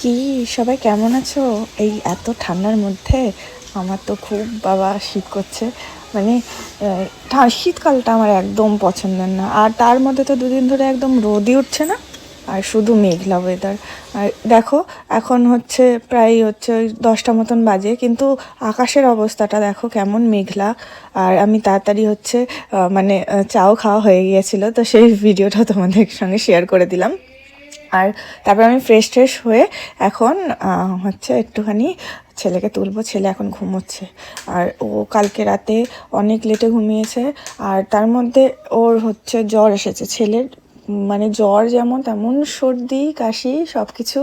কি সবাই কেমন আছো? এই এত ঠান্ডার মধ্যে আমার তো খুব বাবা শীত করছে। মানে শীতকালটা আমার একদম পছন্দের না। আর তার মধ্যে তো দুদিন ধরে একদম রোদই উঠছে না, আর শুধু মেঘলা ওয়েদার। আর দেখো, এখন হচ্ছে প্রায় হচ্ছে ওই 10টা মতন বাজে, কিন্তু আকাশের অবস্থাটা দেখো কেমন মেঘলা। আর আমি তাড়াতাড়ি হচ্ছে চাও খাওয়া হয়ে গিয়েছিলো, তো সেই ভিডিওটা তোমাদের সঙ্গে শেয়ার করে দিলাম। আর তারপর আমি ফ্রেশ ট্রেশ হয়ে এখন হচ্ছে একটুখানি ছেলেকে তুলবো। ছেলে এখন ঘুমোচ্ছে, আর ও কালকে রাতে অনেক লেটে ঘুমিয়েছে। আর তার মধ্যে ওর হচ্ছে জ্বর এসেছে ছেলের। মানে জ্বর যেমন তেমন সর্দি কাশি সব কিছু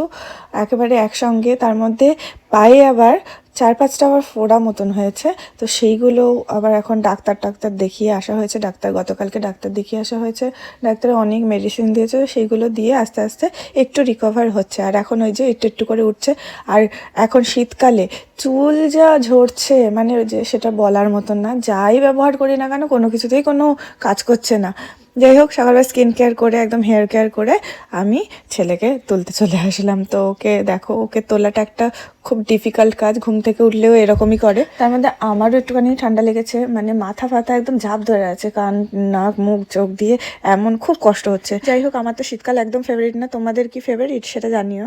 একেবারে একসঙ্গে। তার মধ্যে পায়ে আবার 4-5টা আবার ফোড়া মতন হয়েছে। তো সেইগুলো আবার এখন ডাক্তার দেখিয়ে আসা হয়েছে। গতকালকে ডাক্তার দেখিয়ে আসা হয়েছে। ডাক্তার অনেক মেডিসিন দিয়েছে, সেইগুলো দিয়ে আস্তে আস্তে একটু রিকভার হচ্ছে। আর এখন ওই যে একটু একটু করে উঠছে। আর এখন শীতকালে চুল যা ঝরছে, মানে যে সেটা বলার মতন না। যাই ব্যবহার করি না কেন, কোনো কিছুতেই কোনো কাজ করছে না। যাই হোক, সকালবেলা স্কিন কেয়ার করে একদম হেয়ার কেয়ার করে আমি ছেলেকে তুলতে চলে আসলাম। তো ওকে দেখো, ওকে তোলাটা একটা খুব ডিফিকাল্ট কাজ। ঘুম থেকে উঠলেও এরকমই করে। তার মধ্যে আমারও একটুখানি ঠান্ডা লেগেছে, মানে মাথা ফাথা একদম ঝাঁপ ধরে আছে, কান নাক মুখ চোখ দিয়ে এমন খুব কষ্ট হচ্ছে। যাই হোক, আমার তো শীতকাল একদম ফেভারিট না। তোমাদের কি ফেভারিট সেটা জানিও।